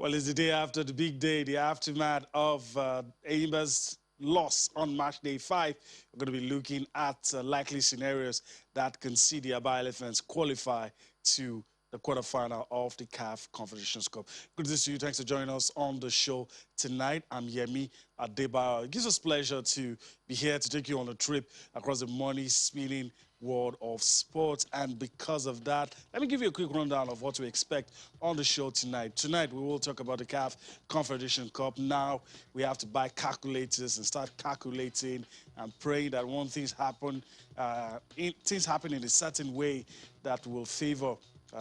Well, it's the day after the big day, the aftermath of Eimba's loss on match day 5. We're going to be looking at likely scenarios that can see the Aba Elephants qualify to the quarterfinal of the CAF Confederations Cup. Good to see you. Thanks for joining us on the show tonight. I'm Yemi Adebayo. It gives us pleasure to be here to take you on a trip across the money-spinning world of sports. And because of that, let me give you a quick rundown of what to expect on the show tonight. Tonight, we will talk about the CAF Confederation Cup. Now, we have to buy calculators and start calculating and praying that when things happen in a certain way that will favor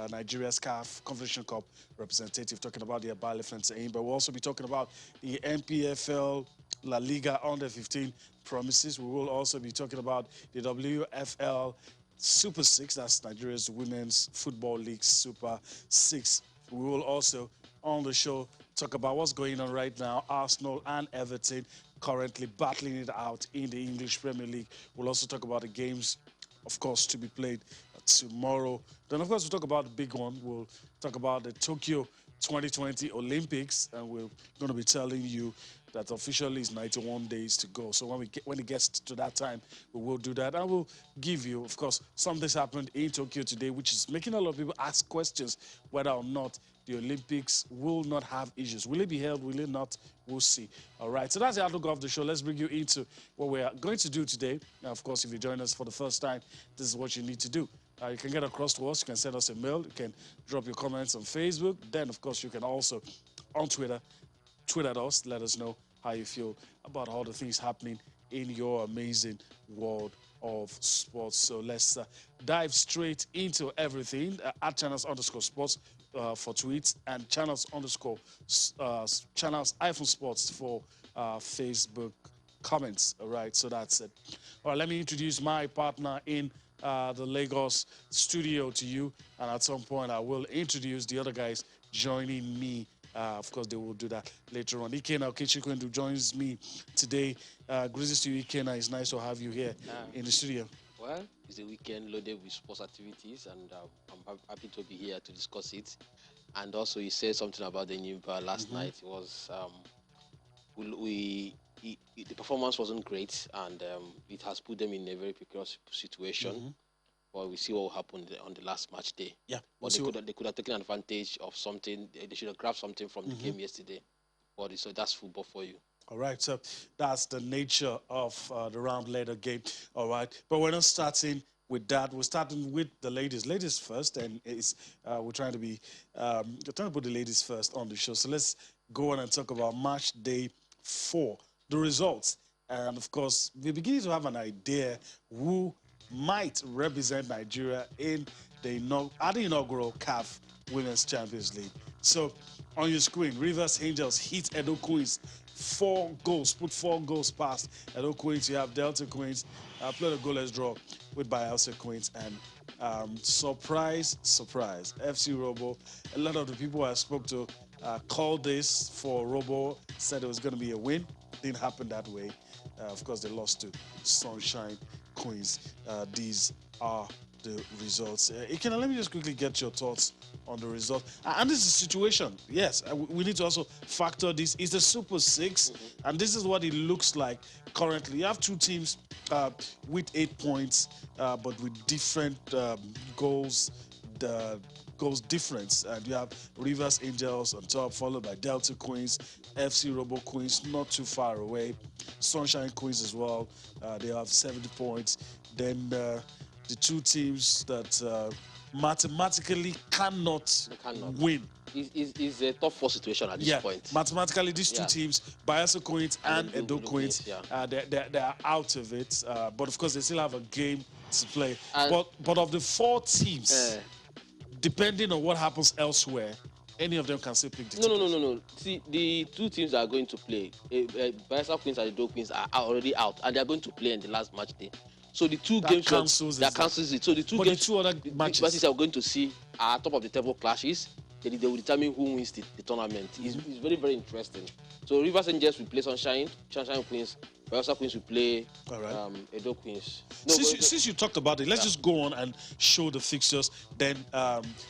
Nigeria's CAF Confederation Cup representative, talking about the Aba Elephants aim. But we'll also be talking about the NPFL La Liga Under-15 promises. We will also be talking about the WFL Super 6, that's Nigeria's Women's Football League Super 6. We will also, on the show, talk about what's going on right now. Arsenal and Everton currently battling it out in the English Premier League. We'll also talk about the games, of course, to be played tomorrow. Then, of course, we'll talk about the big one. We'll talk about the Tokyo 2020 Olympics, and we're going to be telling you that officially it's 91 days to go. So when it gets to that time, we will do that. And we'll give you, of course, something's happened in Tokyo today, which is making a lot of people ask questions whether or not the Olympics will not have issues. Will it be held? Will it not? We'll see. All right, so that's the outlook of the show. Let's bring you into what we are going to do today. Now, of course, if you join us for the first time, this is what you need to do. You can get across to us. You can send us a mail. You can drop your comments on Facebook. Then, of course, you can also, on Twitter, tweet at us. Let us know how you feel about all the things happening in your amazing world of sports. So let's dive straight into everything. At channels_sports for tweets and channels iPhone Sports for Facebook comments. All right, so that's it. All right, let me introduce my partner in the Lagos studio to you, and at some point I will introduce the other guys joining me. Of course, they will do that later on. Ikenna Okechukwu joins me today. Greetings to you, Ikenna. It's nice to have you here in the studio. Well, it's a weekend loaded with sports activities, and I'm happy to be here to discuss it. And also, you said something about the new bar last night. It was the performance wasn't great, and it has put them in a very precarious situation. But we see what will happen on the last match day. Yeah, but they could have taken advantage of something. They should have grabbed something from the game yesterday. But so that's football for you. All right, so that's the nature of the round later game. All right, but we're not starting with that. We're starting with the ladies. Ladies first, and we're trying to put the ladies first on the show. So let's go on and talk about match day 4, the results, and of course we're beginning to have an idea who might represent Nigeria in the inaugural CAF Women's Champions League. So on your screen, Rivers Angels hit Edo Queens 4 goals, put 4 goals past Edo Queens. You have Delta Queens played a goalless draw with Bayelsa Queens, and surprise, FC Robo. A lot of the people I spoke to called this for Robo, said it was going to be a win. Didn't happen that way. Of course, they lost to Sunshine Queens. These are the results. Ikenna, let me just quickly get your thoughts on the result. And this is the situation. Yes, we need to also factor this. It's a Super 6, and this is what it looks like currently. You have 2 teams with 8 points, but with different goals difference. And you have Rivers Angels on top, followed by Delta Queens, FC Robo Queens, not too far away. Sunshine Queens as well. They have 70 points. Then the 2 teams that mathematically cannot win. It's a top 4 situation at this point. Mathematically, these 2 teams, Bayelsa Queens and Edo Queens, they're out of it. But of course, they still have a game to play. But of the 4 teams, depending on what happens elsewhere, any of them can still pick the ticket. No. See, the 2 teams that are going to play, Bayelsa Queens and Edo Queens are already out, and they are going to play in the last match day. So the 2 games cancels it. So the 2 other matches that we're going to see are top of the table clashes. They will determine who wins the tournament. It's very, very interesting. So Rivers Angels will play Sunshine Queens Bayelsa Queens will play All right. Edo Queens. No, since you talked about it, let's just go on and show the fixtures. Then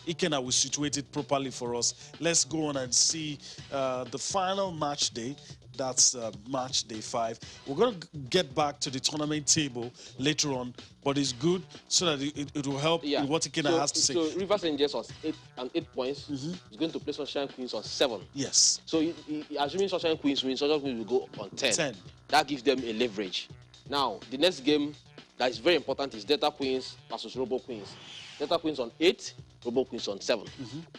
Ikena will situate it properly for us. Let's go on and see the final match day. That's match day 5. We're going to get back to the tournament table later on, but it's good so that it will help in what Ikena has to say. So Rivers Angels on 8 points. It's going to play Sunshine Queens on 7. Yes. So assuming Sunshine Queens win, Sunshine Queens will go on 10. That gives them a leverage. Now, the next game that is very important is Delta Queens versus Robo Queens. Delta Queens on 8, Robo Queens on 7.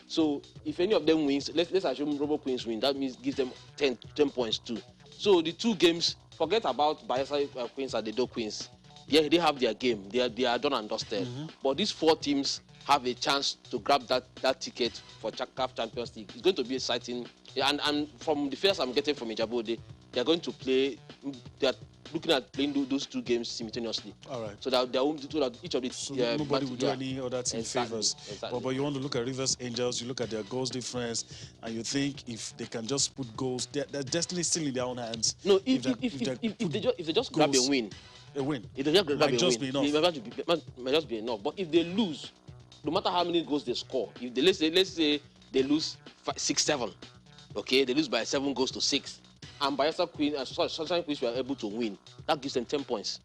So if any of them wins, let's assume Robo Queens win, that means gives them 10 points too. So the 2 games, forget about Bayelsa Queens and the Edo Queens. Yeah, they have their game. They are done and dusted. But these 4 teams have a chance to grab that ticket for CAF Champions League. It's going to be exciting. And from the fears I'm getting from Ijabode, they're going to play. They're looking at playing those 2 games simultaneously. All right. So that each of the nobody will do any other team favors. Exactly. But you want to look at Rivers Angels, you look at their goals difference, and you think if they can just put goals, their destiny is still in their own hands. No, if they just grab a win. A win. If they just grab might a just win, be enough. it might just be enough. But if they lose, no matter how many goals they score, if they let's say they lose 6-7, okay, they lose by 7 goals to 6, and Bayelsa Queen and Sunshine Queens were able to win, that gives them 10 points.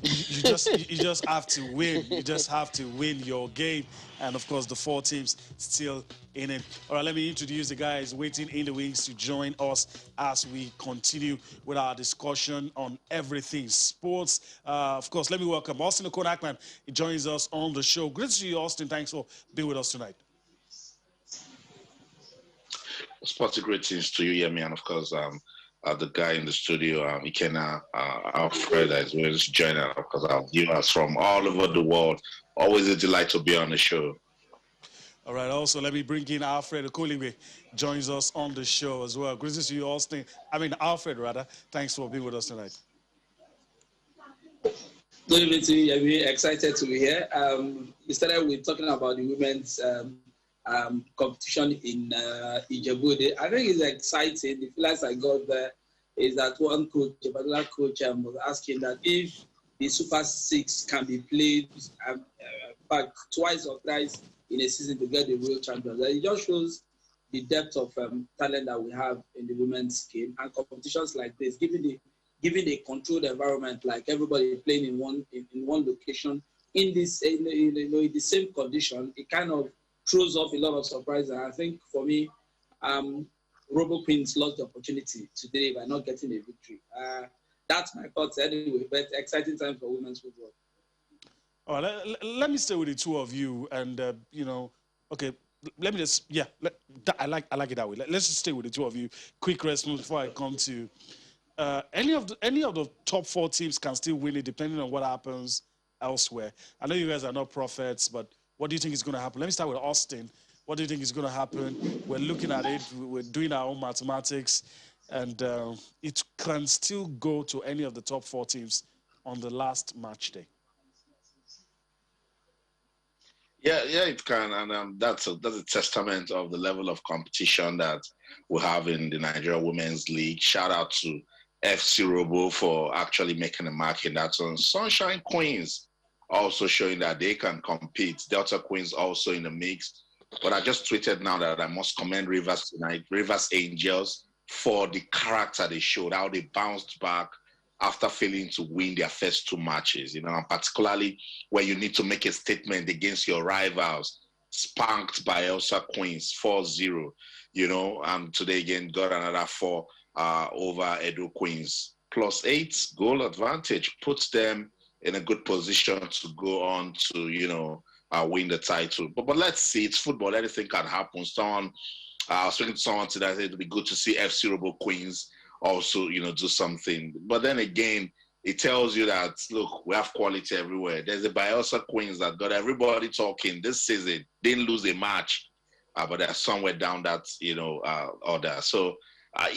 You just have to win. You just have to win your game, and of course the 4 teams still in it. All right, let me introduce the guys waiting in the wings to join us as we continue with our discussion on everything sports. Of course, let me welcome Austin Okonakman. He joins us on the show. Great to see you, Austin. Thanks for being with us tonight. Sporty greetings to you, Yemi, and of course, the guy in the studio, Ikena, Alfred, as well as joining, of course, our viewers from all over the world. Always a delight to be on the show. All right, also, let me bring in Alfred Okoliwe, joins us on the show as well. Great to see you, Austin. Alfred, rather. Thanks for being with us tonight. Good evening to you, Yemi. Excited to be here. We started with talking about the women's competition in Ijebu. I think it's exciting. The feelings I got there is that one coach, a particular coach, was asking that if the Super 6 can be played back twice or thrice in a season to get the real champions, it just shows the depth of talent that we have in the women's game, and competitions like this, given a controlled environment, like everybody playing in one location in the same condition, it kind of throws off a lot of surprises. And I think for me, Robo Queens lost the opportunity today by not getting a victory. That's my thoughts anyway, but exciting time for women's football. All right, let me stay with the 2 of you, and okay, let me just I like it that way. Let's just stay with the 2 of you. Quick response before I come to any of the top 4 teams can still win it depending on what happens elsewhere. I know you guys are not prophets, but what do you think is going to happen? Let me start with Austin. What do you think is going to happen? We're looking at it. We're doing our own mathematics, and it can still go to any of the top 4 teams on the last match day. Yeah, it can, and that's a testament of the level of competition that we have in the Nigeria Women's League. Shout out to FC Robo for actually making a mark in that one. Sunshine Queens also showing that they can compete. Delta Queens also in the mix. But I just tweeted now that I must commend Rivers tonight, Rivers Angels, for the character they showed, how they bounced back after failing to win their first 2 matches, and particularly where you need to make a statement against your rivals, spanked by Elsa Queens 4-0, and today again got another 4 over Edo Queens. +8 goal advantage puts them in a good position to go on to, win the title. But let's see, it's football, anything can happen. I was speaking to someone today, I said it would be good to see FC Robo Queens also, do something. But then again, it tells you that, look, we have quality everywhere. There's a Bayelsa Queens that got everybody talking this season, didn't lose a match, but they're somewhere down that, order. So, I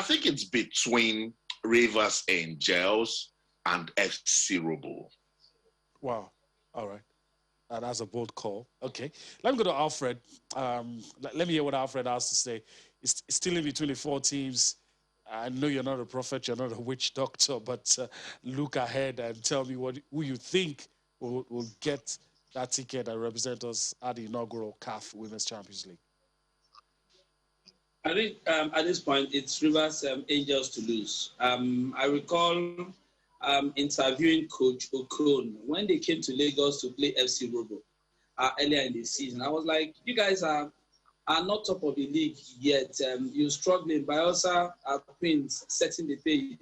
think it's between Rivers Angels and FC Robo. Wow. All right. That's a bold call. Okay. Let me go to Alfred. Let me hear what Alfred has to say. It's still in between the 4 teams. I know you're not a prophet, you're not a witch doctor, but look ahead and tell me who you think will get that ticket and represent us at the inaugural CAF Women's Champions League. I think at this point, it's Rivers Angels to lose. I recall interviewing Coach Okon when they came to Lagos to play FC Robo earlier in the season. I was like, you guys are not top of the league yet. You're struggling. Bayelsa Queens setting the pace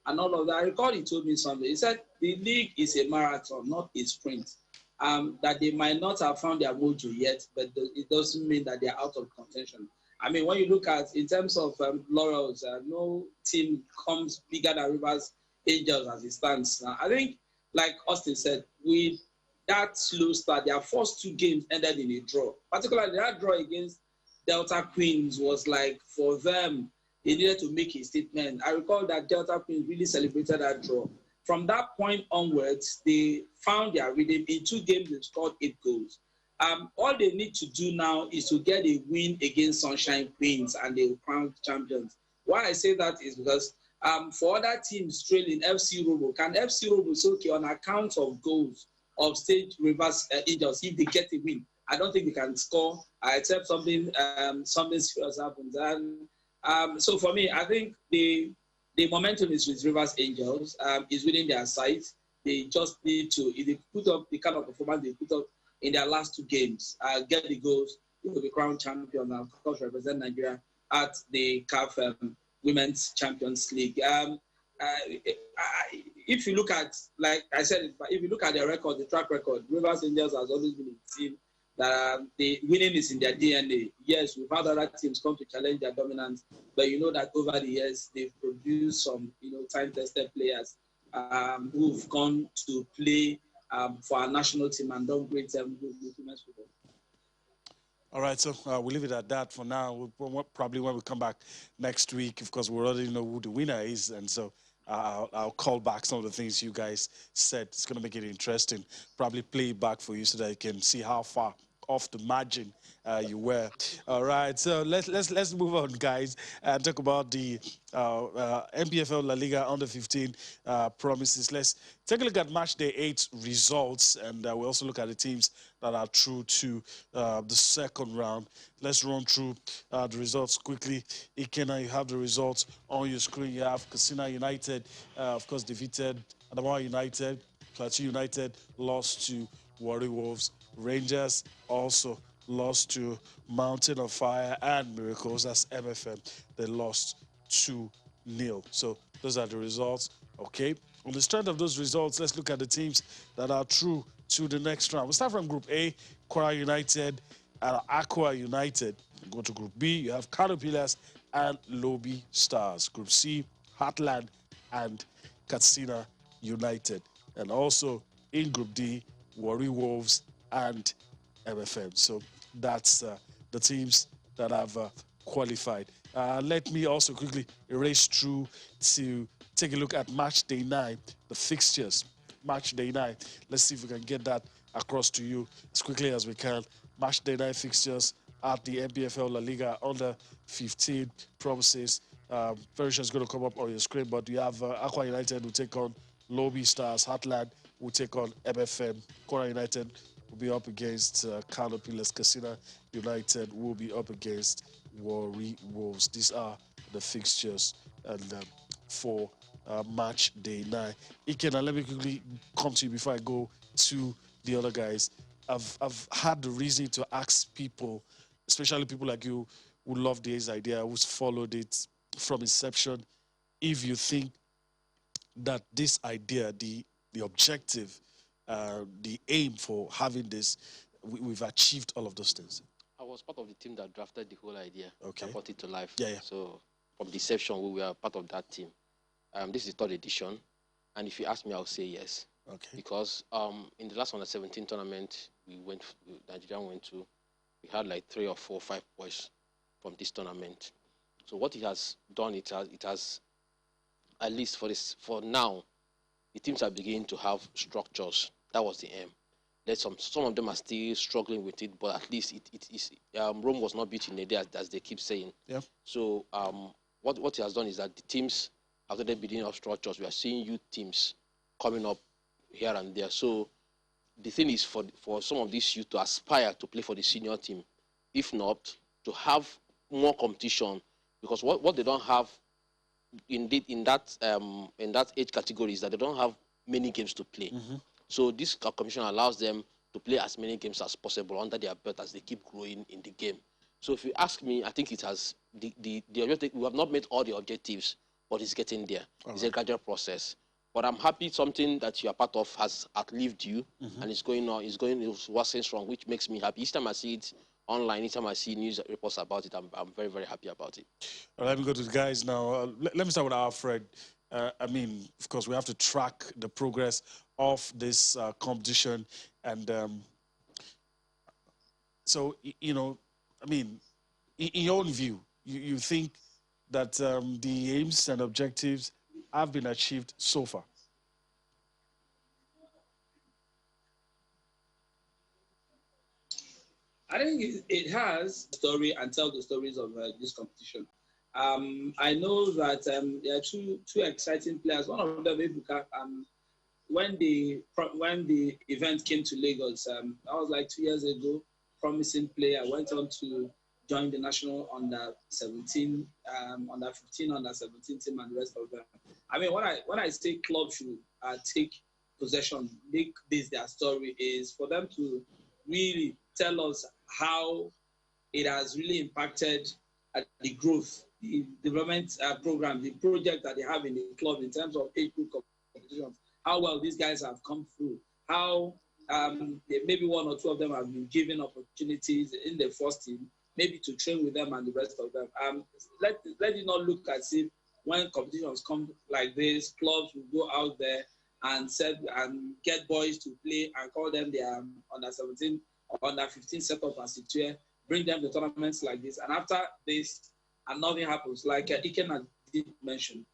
and all of that. I recall he told me something. He said the league is a marathon, not a sprint. That they might not have found their mojo yet, but it doesn't mean that they're out of contention. I mean, when you look at, in terms of laurels, no team comes bigger than Rivers Angels as it stands now. I think, like Austin said, with that slow start, their first 2 games ended in a draw. Particularly that draw against Delta Queens was like, for them, they needed to make a statement. I recall that Delta Queens really celebrated that draw. From that point onwards, they found their rhythm. In 2 games, they scored 8 goals. All they need to do now is to get a win against Sunshine Queens and they will crown champions. Why I say that is because for other teams trailing FC Robo, can FC Robo say, okay, on account of goals of State Rivers Angels, if they get a win, I don't think they can score except something serious happens. And so for me, I think the momentum is with Rivers Angels, is within their sight. They just need to, if they put up the kind of performance they put up in their last 2 games, get the goals, they will be crowned champion and of course represent Nigeria at the CAF Women's Champions League. If you look at, like I said, if you look at their record, the track record, Rivers Angels has always been a team that the winning is in their DNA. Yes, we've had other teams come to challenge their dominance, but you know that over the years they've produced some, time-tested players who've gone to play for our national team and done great women's football. All right, so we'll leave it at that for now. Probably when we come back next week, of course, we already know who the winner is, and so I'll call back some of the things you guys said. It's going to make it interesting. Probably play it back for you so that you can see how far off the margin you were. All right, so let's move on, guys, and talk about the NPFL La Liga under 15 promises. Let's take a look at match day 8 results, and we'll also look at the teams that are through to the second round. Let's run through the results quickly. Ikena, you have the results on your screen. You have Katsina United, of course, defeated Adamawa United. Plateau United lost to Warri Wolves. Rangers also lost to Mountain of Fire and Miracles. That's MFM. They lost 2-0. So those are the results. Okay. On the strength of those results, let's look at the teams that are through to the next round. We'll start from Group A, Kwara United and Aqua United. Go to Group B, you have Kano Pillars and Lobby Stars. Group C, Heartland and Katsina United. And also in Group D, Warri Wolves and MFM. So that's the teams that have qualified. Let me also quickly erase through to take a look at match day 9, the fixtures. Match day 9. Let's see if we can get that across to you as quickly as we can. Match day 9 fixtures at the NPFL La Liga under 15 promises. Very sure it's going to come up on your screen, but you have Aqua United will take on Lobby Stars. Heartland will take on MFM. Kwara United will be up against Kano Pillars. Katsina United will be up against Warri Wolves. These are the fixtures and for match day 9. Ikena, let me quickly come to you before I go to the other guys. I've had the reason to ask people, especially people like you who love this idea, who's followed it from inception, if you think that this idea, the objective, the aim for having this, we've achieved all of those things. I was part of the team that drafted the whole idea. Okay. Brought it to life. Yeah. So from deception, we were part of that team. This is the 3rd edition, and if you ask me, I'll say yes. Okay. Because in the last under-17 tournament Nigeria went to, we had like 3 or 4 or 5 boys from this tournament. So what it has done, it has at least for now, the teams are beginning to have structures. That was the aim. Some of them are still struggling with it, but at least it is Rome was not built in a day, as they keep saying. Yeah. So what he has done is that the teams have started building up structures. We are seeing youth teams coming up here and there. So the thing is for some of these youth to aspire to play for the senior team, if not, to have more competition, because what they don't have in that age category is that they don't have many games to play. So this competition allows them to play as many games as possible under their belt as they keep growing in the game. So if you ask me, I think it has the objective. We have not met all the objectives, but it's getting there. It's a gradual process. But I'm happy something that you are part of has outlived you, and it's going on. It's working strong, which makes me happy. Each time I see it online, each time I see news reports about it, I'm very, very happy about it. Let me go to the guys now. Let me start with Alfred. I mean, of course, we have to track the progress of this competition. And so, you know, I mean, in your own view, you think that the aims and objectives have been achieved so far? I think it has story and tell the stories of this competition. I know that there are two exciting players. One of them, Ebuka, when the event came to Lagos, that was like 2 years ago, promising player, went on to join the national under 17, under 15, under 17 team and the rest of them. I mean, when I say club should take possession, make this their story, is for them to really tell us how it has really impacted the growth, the development program, the project that they have in the club in terms of age group competitions, how well these guys have come through, how maybe one or two of them have been given opportunities in the first team, maybe to train with them and the rest of them. Let it not look as if when competitions come like this, clubs will go out there and get boys to play and call them their under 17 or under 15 setup as it were, bring them to tournaments like this. And after this, and nothing happens, like Ikenna did mention.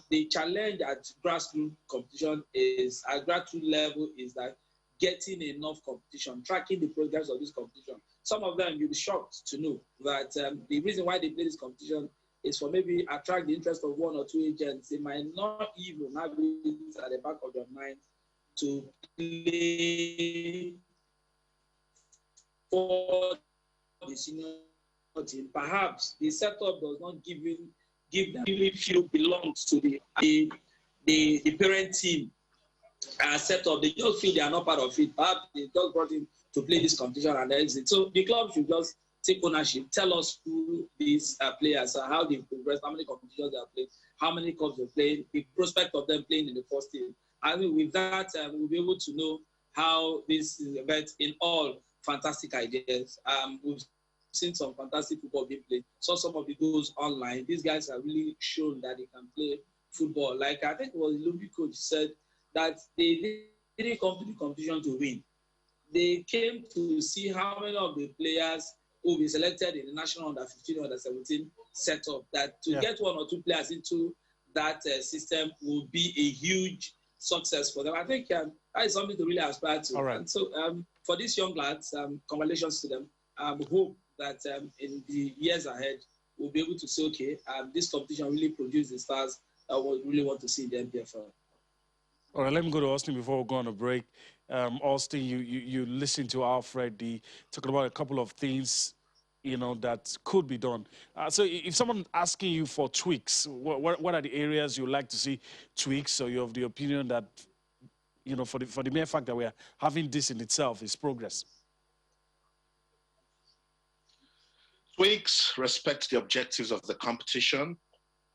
The challenge at grassroots competition is, at grassroots level, is that getting enough competition, tracking the progress of this competition. Some of them, you'll be shocked to know that the reason why they play this competition is for maybe attract the interest of one or two agents. They might not even have it at the back of their mind to play for the senior team. Perhaps the setup does not give them really feel belongs to the parent team setup. They just feel they are not part of it. Perhaps they just brought in to play this competition and exit. So the club should just take ownership, tell us who these players are, how they progress, how many competitions they have played, how many clubs they played, the prospect of them playing in the first team. I mean, with that, we'll be able to know how this is about in all fantastic ideas. We've seen some fantastic football being played. Saw some of the goals online. These guys have really shown that they can play football. Like I think it was Luby coach said that they didn't come to the competition to win. They came to see how many of the players who will be selected in the national under 15 or under 17 setup. That to get one or two players into that system will be a huge success for them. I think that is something to really aspire to. All right. And so for these young lads, congratulations to them. Hope that in the years ahead, we'll be able to say, okay, this competition really produced the stars that we really want to see in the MPFL. All right, let me go to Austin before we go on a break. Austin, you listen to Alfred talking about a couple of things, you know, that could be done. So if someone asking you for tweaks, what are the areas you like to see tweaks? So you have the opinion that, you know, for the mere fact that we are having this in itself is progress. Tweaks, respect the objectives of the competition,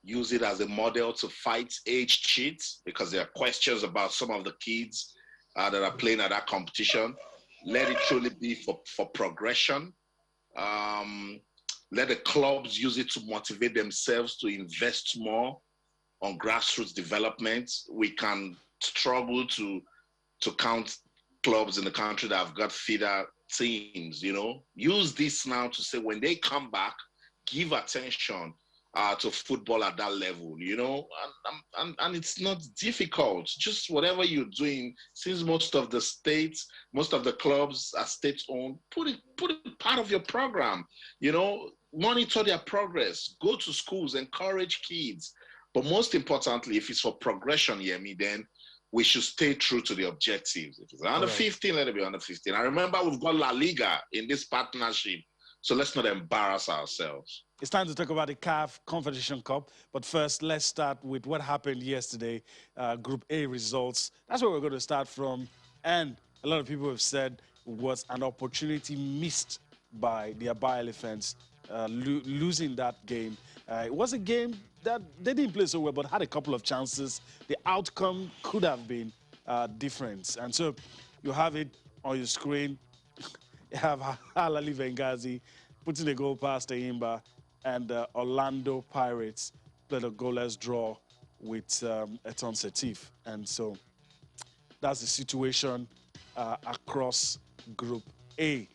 use it as a model to fight age cheats, because there are questions about some of the kids that are playing at that competition. Let it truly be for progression. Let the clubs use it to motivate themselves to invest more on grassroots development. We can struggle to count clubs in the country that have got feeder teams, you know. Use this now to say when they come back, give attention to football at that level, you know, and it's not difficult. Just whatever you're doing, since most of the clubs are state-owned, put it part of your program. You know, monitor their progress, go to schools, encourage kids. But most importantly, if it's for progression, Yemi, then we should stay true to the objectives. If it's under 15, let it be under 15. I remember we've got La Liga in this partnership, so let's not embarrass ourselves. It's time to talk about the CAF Confederation Cup, but first, let's start with what happened yesterday, Group A results. That's where we're going to start from, and a lot of people have said it was an opportunity missed by the Aba Elephants, losing that game. It was a game that they didn't play so well, but had a couple of chances. The outcome could have been different. And so you have it on your screen. You have Al Ahly Benghazi putting a goal past Enyimba, and Orlando Pirates played a goalless draw with Eton Setif. And so that's the situation across Group A.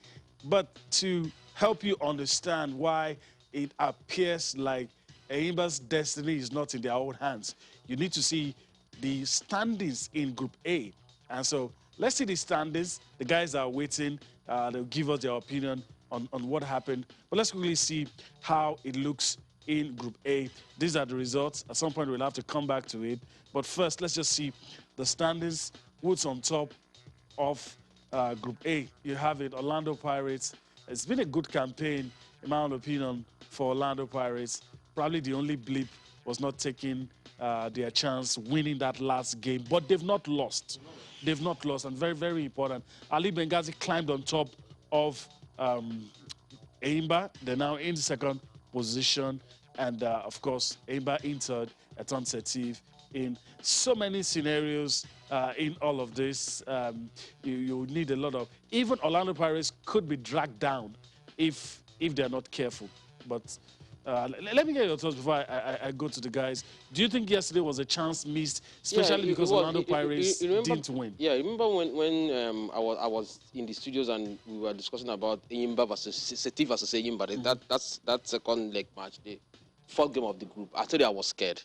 But to help you understand why it appears like Enyimba's destiny is not in their own hands, you need to see the standings in Group A. And so let's see the standings. The guys are waiting. They'll give us their opinion on what happened. But let's quickly see how it looks in Group A. These are the results. At some point, we'll have to come back to it. But first, let's just see the standings. Who's on top of Group A? You have it, Orlando Pirates. It's been a good campaign, in my own opinion, for Orlando Pirates. Probably the only blip was not taking their chance winning that last game, but they've not lost. They've not lost, and very, very important. Ahly Benghazi climbed on top of Enyimba. They're now in second position, and of course, Enyimba in third, Eton Setif in so many scenarios in all of this. You need a lot of... Even Orlando Pirates could be dragged down if they're not careful. But let me get your thoughts before I go to the guys. Do you think yesterday was a chance missed, especially because Orlando Pirates didn't win? Yeah, remember when I was in the studios and we were discussing about Enyimba versus Setif versus Enyimba. That second leg match, the fourth game of the group. I tell you, I was scared.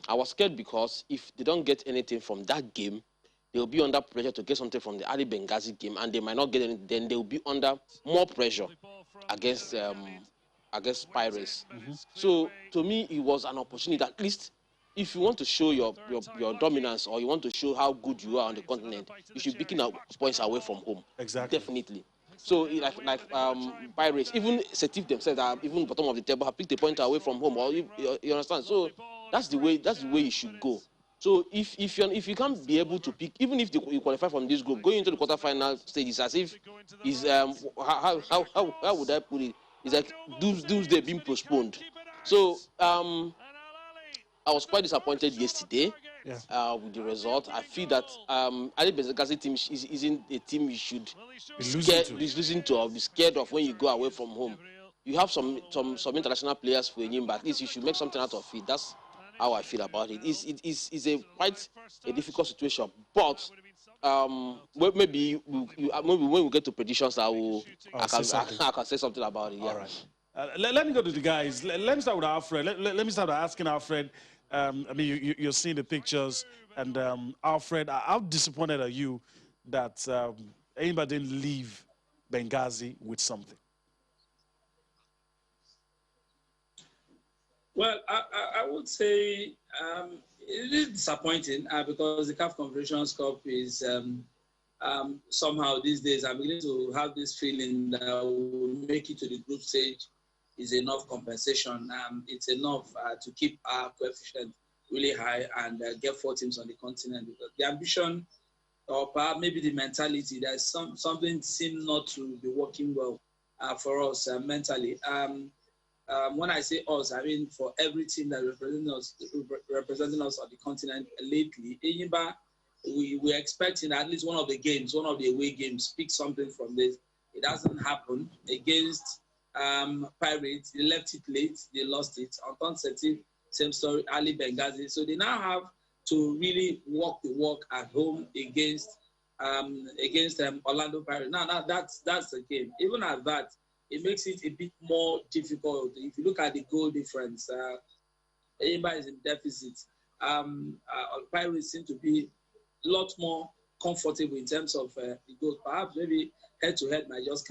I was scared because if they don't get anything from that game, they'll be under pressure to get something from the Ahly Benghazi game, and they might not get anything. Then they'll be under more pressure against Pirates. So to me, it was an opportunity that at least if you want to show your dominance, or you want to show how good you are on the continent, you should be picking up points away from home. Exactly. Definitely. So like Pirates, even Setif themselves are even bottom of the table, have picked a point away from home. Or you understand? So that's the way you should go. So if you can't be able to pick, even if you qualify from this group, going into the quarterfinal stages, as if is how would I put it? It's like doomsday being postponed. So I was quite disappointed yesterday with the result. I feel that Ahly Benghazi team isn't a team you should listen to or be scared of when you go away from home. You have some international players for Enyimba, but at least you should make something out of it. That's how I feel about it. It's quite a difficult situation, but maybe when we get to predictions, I can say something about it. Yeah. All right. Let me go to the guys. Let me start with Alfred. Let me start asking Alfred. I mean, you're seeing the pictures, and Alfred, how disappointed are you that Enyimba didn't leave Benghazi with something? Well, I would say it is disappointing because the CAF Confederations Cup is somehow these days I'm beginning to have this feeling that we'll make it to the group stage is enough compensation. It's enough to keep our coefficient really high and get 4 teams on the continent, because the ambition or perhaps maybe the mentality, there's something seems not to be working well for us mentally. When I say us, I mean for every team that representing us on the continent lately. Enyimba, we're expecting at least one of the away games, pick something from this. It hasn't happened against Pirates. They left it late, they lost it. Eton Setif, same story, Ahly Benghazi. So they now have to really walk the walk at home against Orlando Pirates. Now that's the game. Even at that, it makes it a bit more difficult. If you look at the goal difference, Enyimba is in deficit. Pirates seem to be a lot more comfortable in terms of the goals. Perhaps maybe head-to-head might just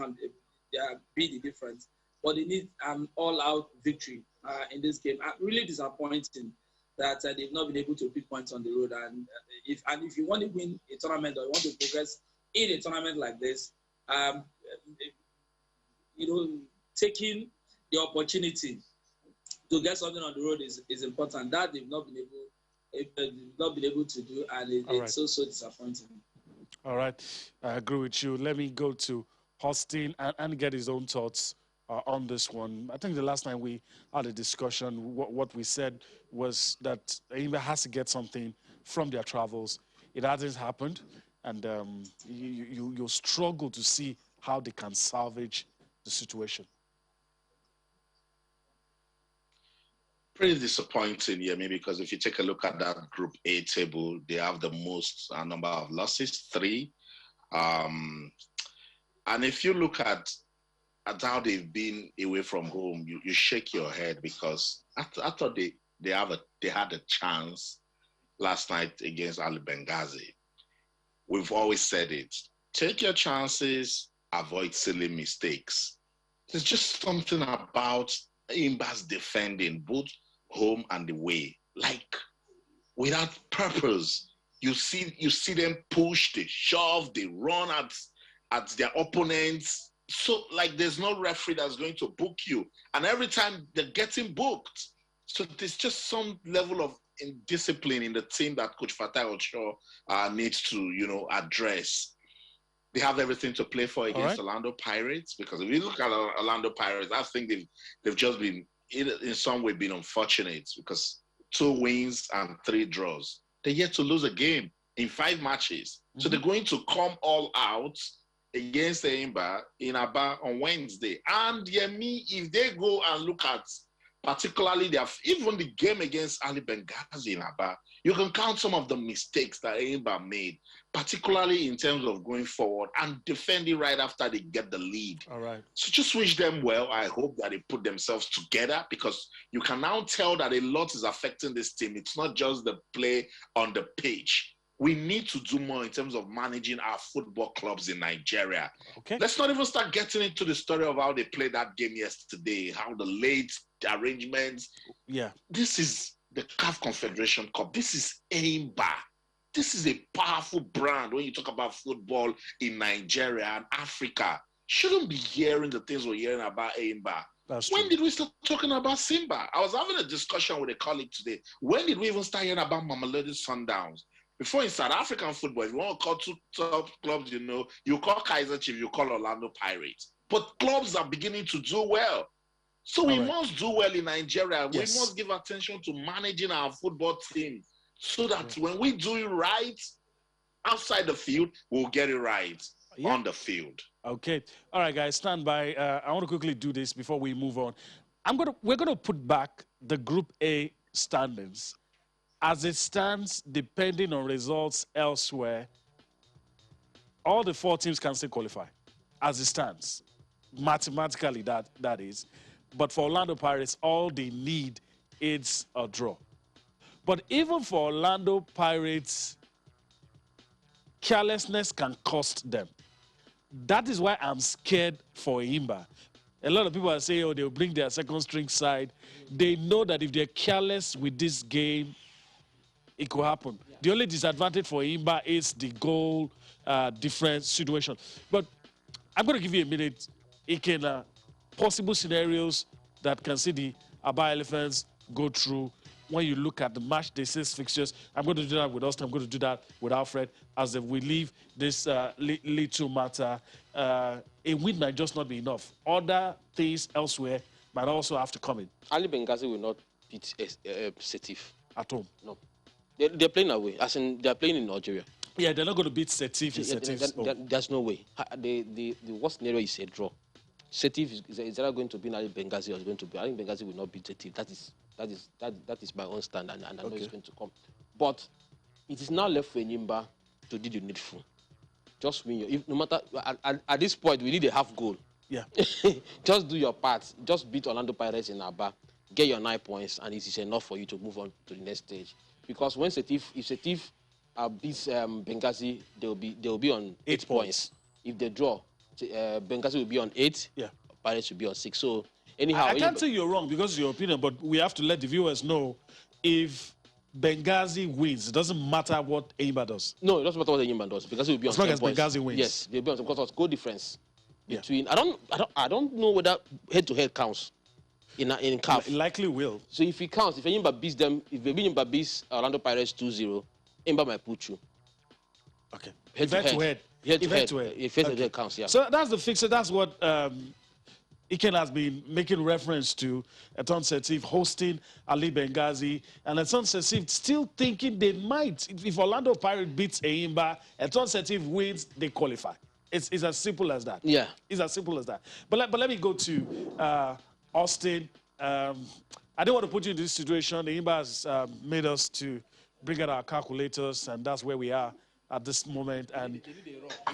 be the difference. but they need an all-out victory in this game. Really disappointing that they've not been able to pick points on the road. And if you want to win a tournament or you want to progress in a tournament like this, taking the opportunity to get something on the road is important. That they've not been able to do, and it's so disappointing. All right, I agree with you. Let me go to Austin and get his own thoughts on this one. I think the last time we had a discussion, what we said was that Enyimba has to get something from their travels. It hasn't happened, and you struggle to see how they can salvage the situation. Pretty disappointing, yeah, maybe because if you take a look at that Group A table, they have the most number of losses, 3. And if you look at how they've been away from home, you shake your head, because I thought they had a chance last night against Ali Benghazi. We've always said it. Take your chances, avoid silly mistakes. There's just something about Enyimba's defending, both home and away, like without purpose. You see them push, they shove, they run at their opponents. So like there's no referee that's going to book you. And every time they're getting booked. So there's just some level of indiscipline in the team that Coach Fatai Ocho needs to, address. They have everything to play for against Orlando Pirates, because if you look at Orlando Pirates, I think they've just been, in some way, been unfortunate, because 2 wins and 3 draws. They're yet to lose a game in 5 matches. Mm-hmm. So they're going to come all out against Enyimba in Aba on Wednesday. And if they go and look at particularly even the game against Ali Benghazi in Aba, you can count some of the mistakes that Enyimba made, particularly in terms of going forward and defending right after they get the lead. All right. So just wish them well. I hope that they put themselves together, because you can now tell that a lot is affecting this team. It's not just the play on the pitch. We need to do more in terms of managing our football clubs in Nigeria. Okay. Let's not even start getting into the story of how they played that game yesterday, how the late arrangements. Yeah. This is the CAF Confederation Cup. This is Enyimba. This is a powerful brand when you talk about football in Nigeria and Africa. Shouldn't be hearing the things we're hearing about Enyimba. When did we start talking about Simba? I was having a discussion with a colleague today. When did we even start hearing about Mamelodi Sundowns? Before, in South African football, if you want to call 2 top clubs, you call Kaizer Chiefs, you call Orlando Pirates. But clubs are beginning to do well. So we must do well in Nigeria. Yes. We must give attention to managing our football team, so that when we do it right outside the field, we'll get it right on the field. Okay. All right, guys, stand by. I want to quickly do this before we move on. We're going to put back the Group A standings. As it stands, depending on results elsewhere, all the 4 teams can still qualify. As it stands, mathematically, that is. But for Orlando Pirates, all they need is a draw. But even for Orlando Pirates, carelessness can cost them. That is why I'm scared for Enyimba. A lot of people are saying, they'll bring their second string side. They know that if they're careless with this game, it could happen. Yeah. The only disadvantage for Enyimba is the goal difference situation. But I'm going to give you a minute. It can possible scenarios that can see the Aba Elephants go through when you look at the match day 6 fixtures. I'm going to do that with Austin. I'm going to do that with Alfred, as if we leave this little matter. A win might just not be enough. Other things elsewhere might also have to come in. Ali Benghazi will not beat Setif. At home? No. They're playing away, as in they're playing in Algeria. Yeah, they're not going to beat Setif. There's no way. The worst scenario is a draw. Setif is either going to beat Ali Benghazi or is going to be. I think Benghazi will not beat Setif. That is my own stand, and I know it's going to come. But it is now left for Enyimba to do the needful. Just win no matter at this point, we need a half goal. Yeah. Just do your part. Just beat Orlando Pirates in Aba. Get your 9 points, and it is enough for you to move on to the next stage. Because if Setif beats Benghazi, they'll be on 8 points. If they draw, Benghazi will be on 8. Yeah. Pirates will be on 6. So anyhow, I can't say you're wrong because of your opinion, but we have to let the viewers know if Benghazi wins, it doesn't matter what Enyimba does. No, it doesn't matter what Enyimba does because it will be on 10 points. As long as Benghazi wins. Yes, they'll be on because of goal difference between. Yeah. I don't know whether head-to-head counts in CAF. It likely will. So if it counts, if Enyimba beats them, if Enyimba beats Orlando Pirates 2-0, Enyimba might put you. Okay. Head-to-head. If head-to-head counts, yeah. So that's the fixture. That's what Iken has been making reference to. Eton Setif hosting Ali Benghazi, and Eton Setif still thinking they might. If Orlando Pirates beats Enyimba, Eton Setif wins, they qualify. It's as simple as that. Yeah. It's as simple as that. But let me go to Austin. I don't want to put you in this situation. Enyimba has made us to bring out our calculators, and that's where we are at this moment. And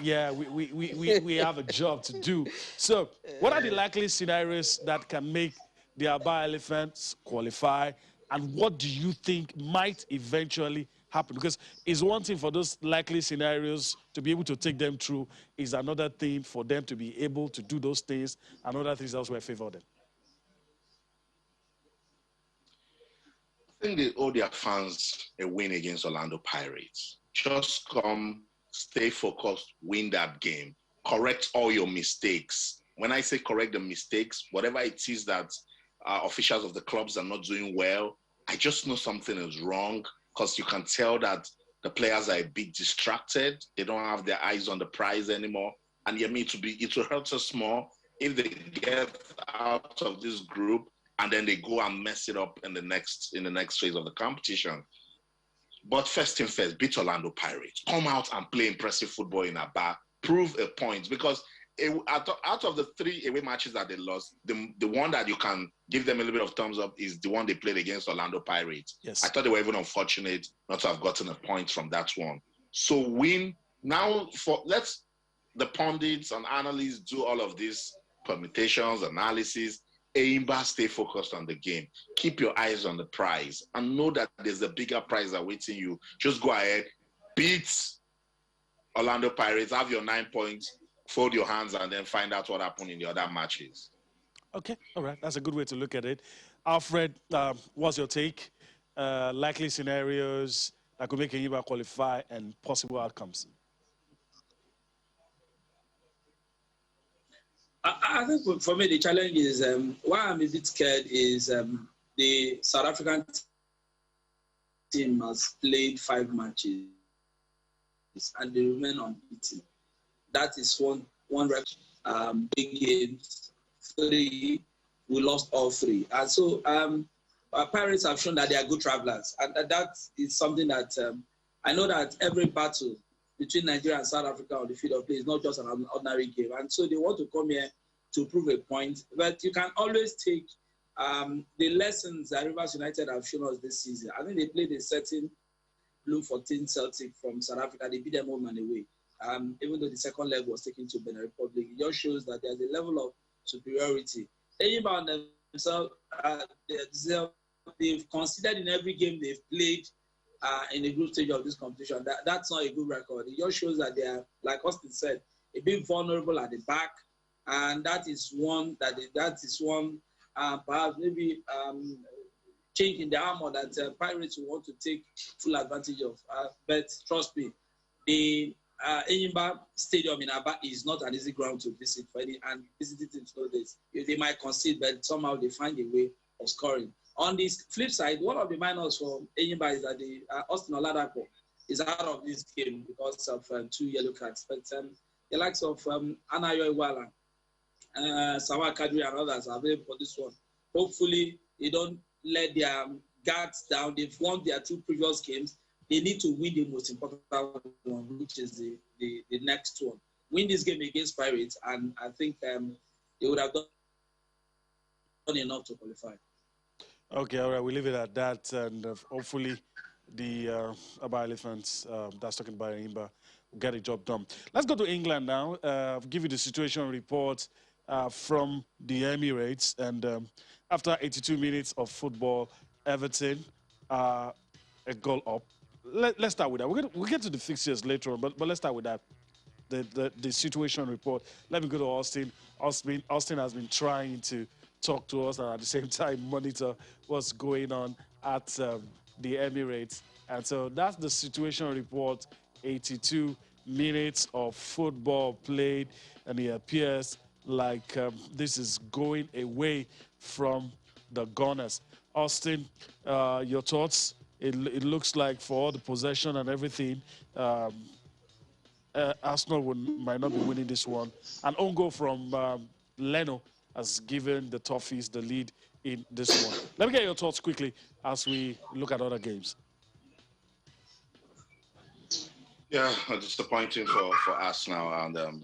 yeah, we have a job to do. So what are the likely scenarios that can make the Aba Elephants qualify, and what do you think might eventually happen? Because it's one thing for those likely scenarios to be able to take them through, is another thing for them to be able to do those things, and other things elsewhere favor them. I think they owe their fans a win against Orlando Pirates. Just come, stay focused, win that game. Correct all your mistakes. When I say correct the mistakes, whatever it is that officials of the clubs are not doing well, I just know something is wrong, because you can tell that the players are a bit distracted. They don't have their eyes on the prize anymore. And it will hurt us more if they get out of this group and then they go and mess it up in the next phase of the competition. But first thing first, beat Orlando Pirates. Come out and play impressive football in Aba. Prove a point. Because out of the 3 away matches that they lost, the one that you can give them a little bit of thumbs up is the one they played against Orlando Pirates. Yes. I thought they were even unfortunate not to have gotten a point from that one. So win. Now, let the pundits and analysts do all of these permutations, analysis. Enyimba, stay focused on the game. Keep your eyes on the prize and know that there's a bigger prize awaiting you. Just go ahead, beat Orlando Pirates, have your 9 points, fold your hands, and then find out what happened in the other matches. Okay, all right. That's a good way to look at it. Alfred, what's your take? Likely scenarios that could make Enyimba qualify and possible outcomes. I think for me the challenge is why I'm a bit scared is the South African team has played 5 matches and they remain unbeaten. That is one record. Big games, 3, we lost all 3, and so our Pirates have shown that they are good travelers, and that is something that I know that every battle between Nigeria and South Africa on the field of play is not just an ordinary game. And so they want to come here to prove a point. But you can always take the lessons that Rivers United have shown us this season. I think they played a certain Blue 14 Celtic from South Africa. They beat them home and away. Even though the second leg was taken to Benin Republic, it just shows that there's a level of superiority. Enyimba themselves, they've considered in every game they've played in the group stage of this competition. That's not a good record. It just shows that they are, like Austin said, a bit vulnerable at the back, and that is one perhaps maybe change in the armor that Pirates will want to take full advantage of. But trust me, the Enyimba Stadium in Aba is not an easy ground to visit for any, and visiting teams know this. They might concede, but somehow they find a way of scoring. On the flip side, one of the minors for Enyimba is that the Austin Oladapo is out of this game because of 2 yellow cards. But the likes of Anayo Iwala, Sawa Kadri and others are available for this one. Hopefully, they don't let their guards down. They've won their 2 previous games. They need to win the most important one, which is the next one. Win this game against Pirates, and I think they would have done enough to qualify. Okay, all right, we'll leave it at that, and hopefully the Aba Elephants, that's talking about Enyimba, will get a job done. Let's go to England now. I'll give you the situation report from the Emirates, and after 82 minutes of football, Everton a goal up. Let's start with that. We'll get to the fixtures later on, but let's start with that. the situation report. Let me go to Austin. Austin has been trying to talk to us and at the same time monitor what's going on at the Emirates. And so that's the situation report. 82 minutes of football played, and it appears like this is going away from the Gunners. Austin, your thoughts? It looks like for all the possession and everything, Arsenal might not be winning this one. An own goal from Leno has given the Toffees the lead in this one. Let me get your thoughts quickly as we look at other games. Yeah, disappointing for Arsenal and then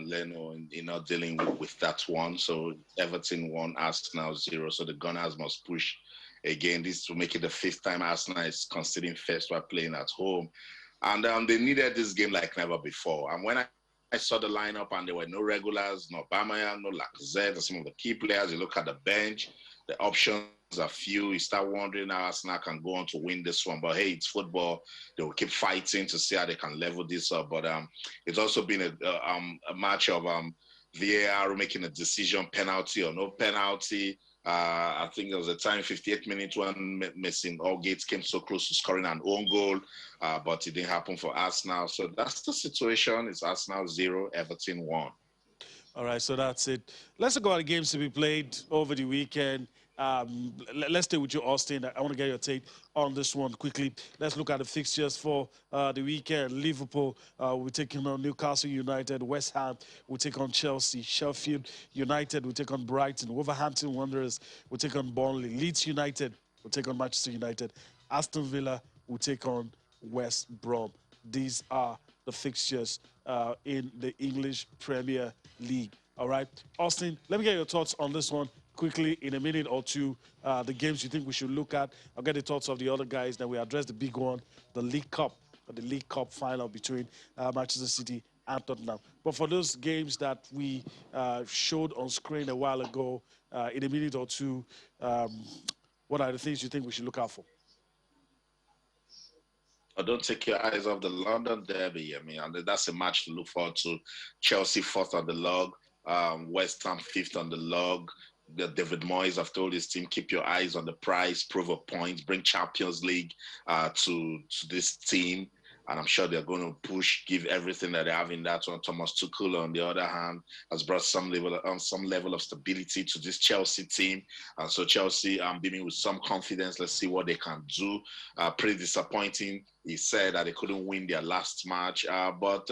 Leno in not dealing with that one. So Everton 1, Arsenal 0. So the Gunners must push again. This will make it the 5th time Arsenal is conceding first while playing at home. And they needed this game like never before. And when I saw the lineup and there were no regulars, no Aubameyang, no Lacazette, some of the key players, you look at the bench, the options are few. You start wondering how Arsenal can go on to win this one. But hey, it's football. They will keep fighting to see how they can level this up. But it's also been a match of VAR making a decision, penalty or no penalty. I think there was a time, 58 minutes, when Mason Allgate came so close to scoring an own goal, but it didn't happen for Arsenal. So that's the situation. It's Arsenal 0, Everton 1. All right, so that's it. Let's talk about the games to be played over the weekend. Let's stay with you, Austin. I want to get your take on this one quickly. Let's look at the fixtures for the weekend. Liverpool will take on Newcastle United. West Ham will take on Chelsea. Sheffield United will take on Brighton. Wolverhampton Wanderers will take on Burnley. Leeds United will take on Manchester United. Aston Villa will take on West Brom. These are the fixtures in the English Premier League. All right, Austin, let me get your thoughts on this one quickly in a minute or two. The games you think we should look at. I'll get the thoughts of the other guys. Then we address the big one, the League Cup final between Manchester City and Tottenham. But for those games that we showed on screen a while ago, in a minute or two, what are the things you think we should look out for? Don't take your eyes off the London Derby. I mean, and that's a match to look forward to. Chelsea 4th on the log, West Ham 5th on the log. David Moyes have told his team, keep your eyes on the prize, prove a point, bring Champions League to this team. And I'm sure they're going to push, give everything that they have in that one. Thomas Tuchel, on the other hand, has brought some level of stability to this Chelsea team. And so Chelsea, I'm beaming with some confidence. Let's see what they can do. Pretty disappointing. He said that they couldn't win their last match. But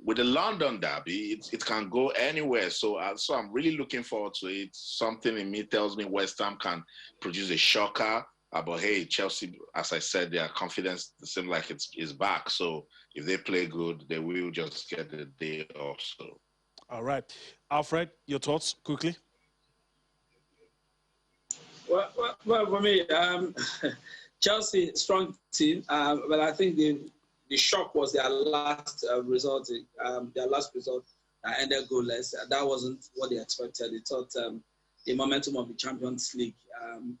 with the London Derby, it can go anywhere. So I'm really looking forward to it. Something in me tells me West Ham can produce a shocker. But hey, Chelsea, as I said, their confidence seems like it's back. So if they play good, they will just get the day off. So. All right. Alfred, your thoughts quickly? Well, for me, Chelsea, strong team. But I think the shock was their last result. Their last result ended goalless. That wasn't what they expected. They thought the momentum of the Champions League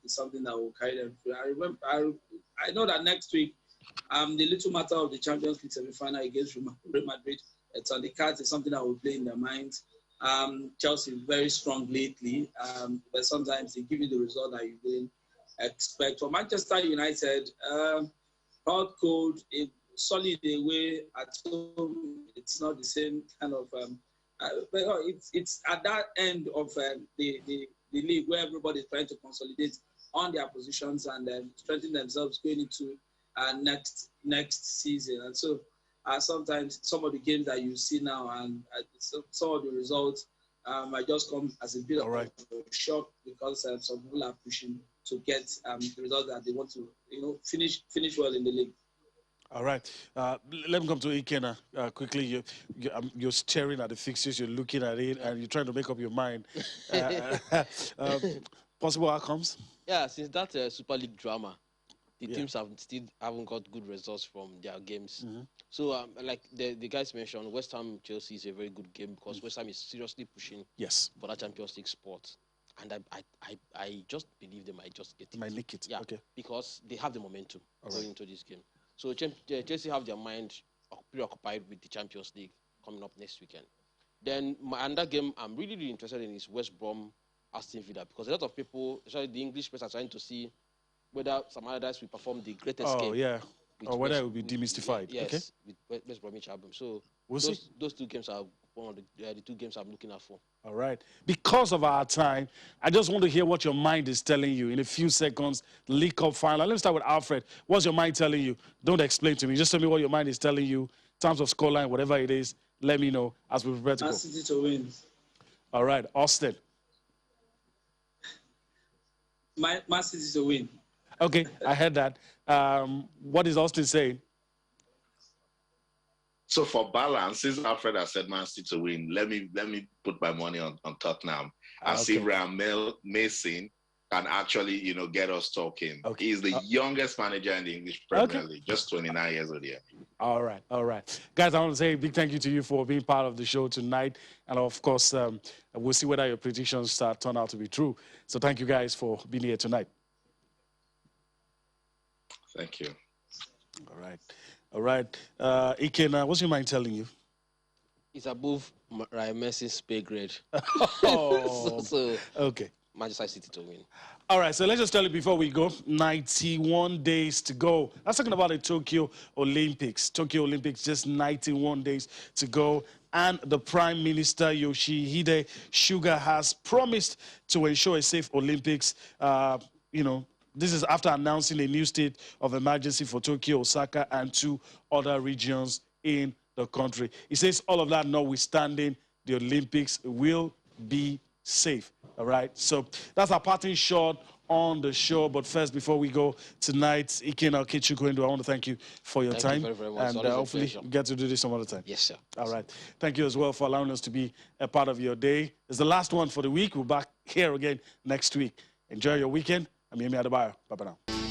is something that will carry them through. I know that next week, the little matter of the Champions League semi-final against Real Madrid, it's on the cards. It's something that will play in their minds. Chelsea very strong lately, but sometimes they give you the result that you didn't expect. For Manchester United, hot, cold, solid away at home. It's not the same kind of. But it's at that end of the league where everybody is trying to consolidate on their positions and strengthen themselves going into next season. And so sometimes some of the games that you see now and some of the results might just come as a bit of a shock because some people are pushing to get the result that they want to, finish well in the league. All right. Let me come to Ikenna quickly. You're staring at the fixtures, you're looking at it, and you're trying to make up your mind. Possible outcomes? Yeah, since that Super League drama, the teams haven't got good results from their games. Mm-hmm. So, like the guys mentioned, West Ham Chelsea is a very good game because West Ham is seriously pushing for that Champions League spot. And I just believe they might just get it. Might nick it. Yeah, okay. Because they have the momentum going into this game. So Chelsea have their mind preoccupied with the Champions League. coming up next weekend. Then another game I'm really, really interested in is West Brom Aston Villa, because a lot of people, especially the English press, are trying to see whether Sam Allardyce will perform the greatest game. Oh, yeah. Or whether it will be demystified. Yes, okay. with West Bromwich Albion. So we'll see. Those two games are one of the two games I'm looking out for. All right. Because of our time, I just want to hear what your mind is telling you in a few seconds. League Cup final. Let me start with Alfred. What's your mind telling you? Don't explain to me. Just tell me what your mind is telling you in terms of scoreline, whatever it is. Let me know as we prepare to go. Man City to win. All right. Austin. Man City to win. Okay, I heard that. What is Austin saying? So for balance, since Alfred has said Man City to win, let me put my money on Tottenham and see if Ryan Mason can actually, get us talking. Okay. He's the youngest manager in the English Premier League, just 29 years old. Yeah. All right. Guys, I want to say a big thank you to you for being part of the show tonight. And of course, we'll see whether your predictions turn out to be true. So thank you guys for being here tonight. Thank you. All right. Iken, what's your mind telling you? It's above Ryan Mason's pay grade. Oh, so okay. Manchester City to win. All right, so let's just tell you before we go, 91 days to go. That's talking about the Tokyo Olympics. Tokyo Olympics, just 91 days to go. And the Prime Minister, Yoshihide Suga, has promised to ensure a safe Olympics. This is after announcing a new state of emergency for Tokyo, Osaka, and 2 other regions in the country. He says all of that notwithstanding, the Olympics will be safe. All right, so that's our parting shot on the show. But first, before we go tonight, Iken Okechukwu, I want to thank you for your time. Thank you very much. And hopefully we get to do this some other time. Yes, sir. All right. Thank you as well for allowing us to be a part of your day. It's the last one for the week. We're back here again next week. Enjoy your weekend. I'm Yemi Adebayo. Bye-bye now.